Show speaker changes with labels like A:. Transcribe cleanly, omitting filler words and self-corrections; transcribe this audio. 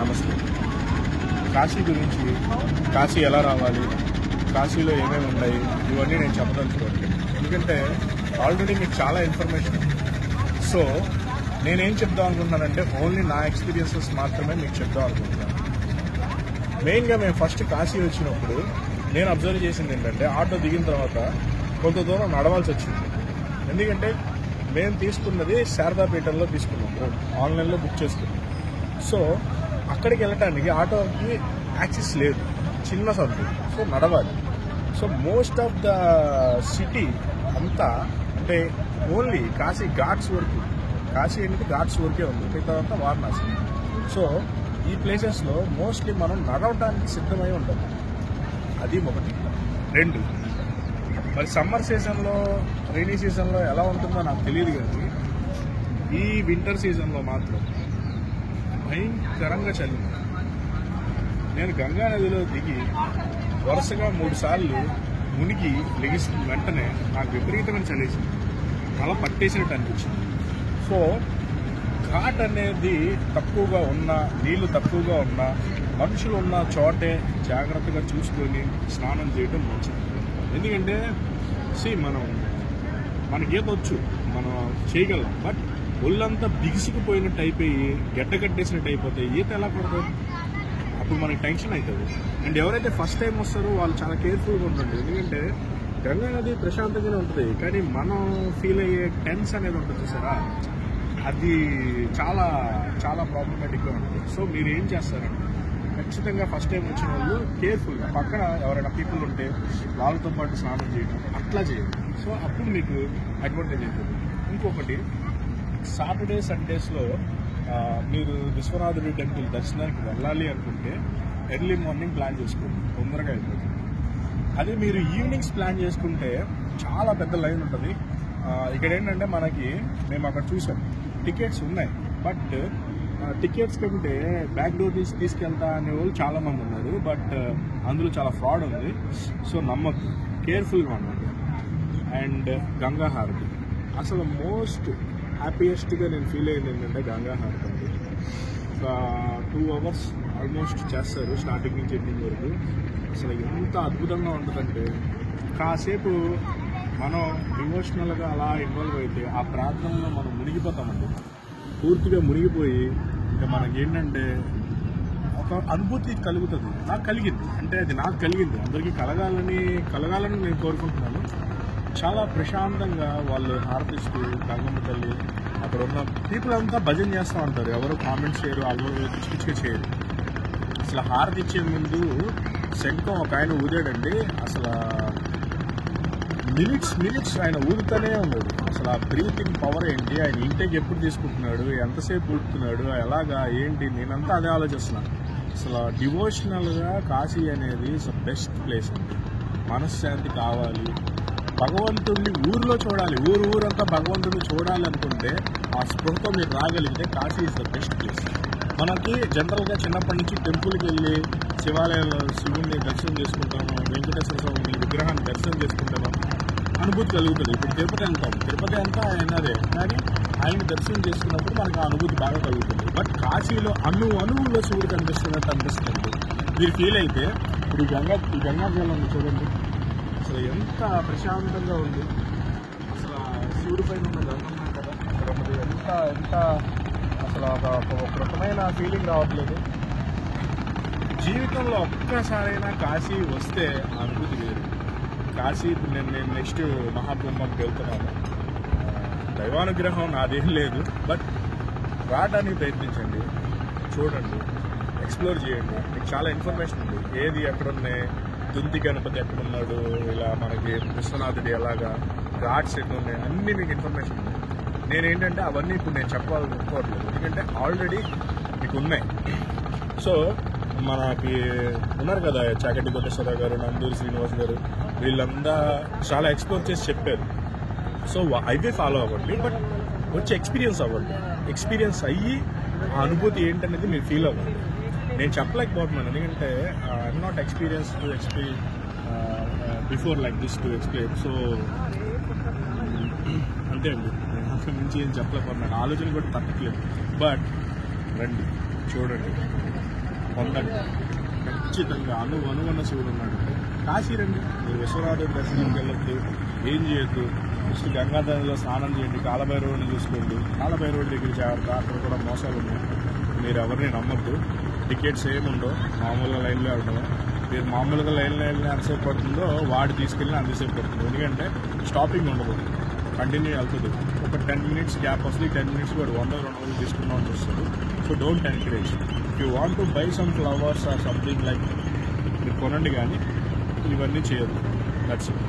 A: నమస్తే. కాశీ గురించి, కాశీ ఎలా రావాలి, కాశీలో ఏమేమి ఉన్నాయి, ఇవన్నీ నేను చెప్పదలుచుకోవట్లేదు. ఎందుకంటే ఆల్రెడీ మీకు చాలా ఇన్ఫర్మేషన్ ఉంది. సో నేనేం చెప్దాం అనుకుంటున్నానంటే ఓన్లీ నా ఎక్స్పీరియన్సెస్ మాత్రమే మీకు చెప్దాం అనుకుంటున్నాను. మెయిన్గా మేము ఫస్ట్ కాశీ వచ్చినప్పుడు నేను అబ్జర్వ్ చేసింది ఏంటంటే ఆటో దిగిన తర్వాత కొంత దూరం నడవాల్సి వచ్చింది. ఎందుకంటే మేము తీసుకున్నది శారదాపేటలో తీసుకున్నాం, ఆన్లైన్లో బుక్ చేసుకున్నాం. సో అక్కడికి వెళ్ళటానికి ఆటోకి యాక్సెస్ లేదు, చిన్న సందు, సో నడవాలి. So most of the city అంతా అంటే ఓన్లీ కాశీ ఘాట్స్ వరకు, కాశీ అనేది ఘాట్స్ వరకే ఉంది, మిగతా అంతా వారణాసి. సో ఈ ప్లేసెస్లో మోస్ట్లీ మనం నడవడానికి సిద్ధమై ఉంటాం. అది ఒకటి. రెండు, మరి సమ్మర్ సీజన్లో, రైనీ సీజన్లో ఎలా ఉంటుందో నాకు తెలియదు, కానీ ఈ వింటర్ సీజన్లో మాత్రం భయంకరంగా చలి. నేను గంగా నదిలో దిగి వరుసగా 3 సార్లు మునిగి లెగిసిన వెంటనే నాకు విపరీతమైన చలేసింది, తల పట్టేసినట్టు అనిపించింది. సో ఘాట్ అనేది తక్కువగా ఉన్న, నీళ్లు తక్కువగా ఉన్న, మనుషులు ఉన్న చోటే జాగ్రత్తగా చూసుకొని స్నానం చేయడం మంచిది. ఎందుకంటే మనకి ఈత వచ్చు, మనం చేయగలం, బట్ ఒళ్ళంతా బిగుసుకుపోయినట్టు అయిపోయి గడ్డకట్టేసినట్టు అయిపోతే ఈత ఎలా పడుతుంది? అప్పుడు మనకి టెన్షన్ అవుతుంది. అండ్ ఎవరైతే ఫస్ట్ టైం వస్తారో వాళ్ళు చాలా కేర్ఫుల్గా ఉంటుంది. ఎందుకంటే గంగా నది ప్రశాంతంగానే ఉంటుంది, కానీ మనం ఫీల్ అయ్యే టెన్స్ అనేది ఉంటుంది చూసారా, అది చాలా చాలా ప్రాబ్లమేటిక్గా ఉంటుంది. సో మీరు ఏం చేస్తారంటే ఖచ్చితంగా ఫస్ట్ టైం వచ్చిన వాళ్ళు కేర్ఫుల్గా పక్కన ఎవరైనా పీపుల్ ఉంటే వాళ్ళతో పాటు స్నానం చేయడం అట్లా చేయండి. సో అప్పుడు మీకు అడ్వాంటేజ్ అవుతుంది. ఇంకొకటి, సాటర్డే సండేస్లో మీరు విశ్వనాథుడి టెంపుల్ దర్శనానికి వెళ్ళాలి అనుకుంటే ఎర్లీ మార్నింగ్ ప్లాన్ చేసుకోండి, తొందరగా అయిపోతుంది. అదే మీరు ఈవినింగ్స్ ప్లాన్ చేసుకుంటే చాలా పెద్ద లైన్ ఉంటుంది. ఇక్కడ ఏంటంటే మేము అక్కడ చూసాం, టికెట్స్ ఉన్నాయి, బట్ టికెట్స్ కంటే బ్యాక్ డోర్ తీసుకెళ్తా అనే వాళ్ళు చాలామంది ఉన్నారు, బట్ అందులో చాలా ఫ్రాడ్ ఉంది. సో నమ్మద్దు, కేర్ఫుల్గా ఉండండి. అండ్ గంగా హారతి అసలు మోస్ట్ హ్యాపీయెస్ట్గా నేను ఫీల్ అయ్యింది ఏంటంటే గంగా హారతి అండి. 2 hours ఆల్మోస్ట్ చేస్తారు, స్టార్టింగ్ నుంచి ఎండింగ్ వరకు. అసలు ఎంత అద్భుతంగా ఉంటుందంటే కాసేపు మనం డివోషనల్గా అలా ఇన్వాల్వ్ అయితే ఆ ప్రార్థనలో మనం మునిగిపోతామండి. పూర్తిగా మునిగిపోయి ఇంకా మనకి ఏంటంటే ఒక అనుభూతి కలుగుతుంది. నాకు కలిగింది, అంటే అది నాకు కలిగింది, అందరికీ కలగాలని నేను కోరుకుంటున్నాను. చాలా ప్రశాంతంగా వాళ్ళు హారతిస్తూ గంగమ్మ తల్లి, అక్కడ ఉన్న పీపుల్ అంతా భజన చేస్తూ ఉంటారు, ఎవరు కామెంట్స్ చేయరు, అల్లరి పిచ్చిగా చేయరు. అసలు హారతి ఇచ్చే ముందు శంఖం ఒక ఆయన ఊదాడండి, అసలు మినిట్స్ ఆయన ఊదుతూనే ఉన్నాడు. అసలు ఆ బ్రీతింగ్ పవర్ ఏంటి, ఆయన ఇంటేక్ ఎప్పుడు తీసుకుంటున్నాడు, ఎంతసేపు ఊడుతున్నాడు, ఎలాగా ఏంటి, నేనంతా అదే ఆలోచిస్తున్నాను. అసలు డివోషనల్గా కాశీ అనేది బెస్ట్ ప్లేస్ అండి. మనశ్శాంతి కావాలి, భగవంతుడిని ఊరిలో చూడాలి, ఊరంతా భగవంతుడిని చూడాలి అనుకుంటే ఆ స్పృహతో మీరు రాగలిగితే Kashi is the best place. మనకి జనరల్గా చిన్నప్పటి నుంచి టెంపుల్కి వెళ్ళి శివాలయంలో శివుడిని దర్శనం చేసుకుంటాము, వెంకటేశ్వర స్వామి విగ్రహాన్ని దర్శనం చేసుకుంటాము, అనుభూతి కలుగుతుంది. ఇప్పుడు తిరుపతి వెళ్తాం, తిరుపతి అంతా ఆయనదే, కానీ ఆయన దర్శనం చేసుకున్నప్పుడు మనకు ఆ అనుభూతి బాగా కలుగుతుంది. బట్ కాశీలో అణువుల్లో శివుడు కనిపిస్తున్నట్టు అనిపిస్తుంది. మీరు ఫీల్ అయితే ఇప్పుడు ఈ గంగాజలం చూడండి, అసలు ఎంత ప్రశాంతంగా ఉంది. అసలు శివుడి పైన ఉన్న గంగమ్మ కదా, అక్కడ ఎంత అసలు ఒక రకమైన ఫీలింగ్ రావట్లేదు. జీవితంలో ఒక్కసారైనా కాశీ వస్తే ఆ అనుభూతి వేరు. కాశీ నేను నెక్స్ట్ మహాకుంభంకి వెళ్తున్నాను. దైవానుగ్రహం నాదేం లేదు, బట్ రావడానికి ప్రయత్నించండి, చూడండి, ఎక్స్ప్లోర్ చేయండి. మీకు చాలా ఇన్ఫర్మేషన్ ఉంది, ఏది ఎక్కడున్నాయి, దుంతి గణపతి ఎక్కడున్నాడు, ఇలా మనకి విశ్వనాథుడి ఎలాగా, ఘాట్స్ ఎన్ని ఉన్నాయి, అన్నీ మీకు ఇన్ఫర్మేషన్ ఉంది. నేనేంటంటే అవన్నీ ఇప్పుడు నేను చెప్పాలనుకోవట్లేదు, ఎందుకంటే ఆల్రెడీ మీకు ఉన్నాయి. సో మనకి ఉన్నారు కదా చాగంటి కోటేశ్వరరావు గారు, నందూరి శ్రీనివాస్ గారు, వీళ్ళంతా చాలా ఎక్స్ప్లోర్ చేసి చెప్పారు. సో అవే ఫాలో అవ్వండి, బట్ వచ్చి ఎక్స్పీరియన్స్ అవ్వండి. ఎక్స్పీరియన్స్ అయ్యి ఆ అనుభూతి ఏంటనేది మీరు ఫీల్ అవ్వండి. నేను చెప్పలేకపోతున్నాను, ఎందుకంటే I'm not experience before like this to explain. So అంతే అండి, నేను అక్కడి నుంచి ఏం చెప్పలేకపోతున్నాను, ఆలోచన కూడా తప్పట్లేదు. బట్ రండి, చూడండి. పొందండి. ఖచ్చితంగా అనువన్న శివుడు ఉన్నాడు. కాశీ రండి, మీరు విశ్వనాథుడి దర్శనంకి వెళ్ళొద్దు, ఏం చేయొద్దు, ఫస్ట్ గంగాధరంలో స్నానం చేయండి, కాలభైరవుడిని చూసుకోండి. కాలభైరవుడి దగ్గర జాగ్రత్త, అక్కడ కూడా మోసాలు ఉన్నాయి. మీరు ఎవరిని నమ్మొద్దు. టికెట్స్ ఏముండో, మామూలుగా లైన్లో వెళ్ళడం. మీరు మామూలుగా లైన్లో వెళ్ళిన ఎంతసేపు పడుతుందో వాడు తీసుకెళ్ళిన అంతసేపు పడుతుంది. ఎందుకంటే స్టాపింగ్ ఉండదు, కంటిన్యూ వెళ్తుంది. ఒక 10 minutes గ్యాప్ వస్తుంది. 10 minutes వాడు 100-200 తీసుకుందామని వస్తుంది. So don't encourage. If you want to buy some flowers or something like మీరు కొనండి, కానీ ఇవన్నీ చేయొద్దు. That's it.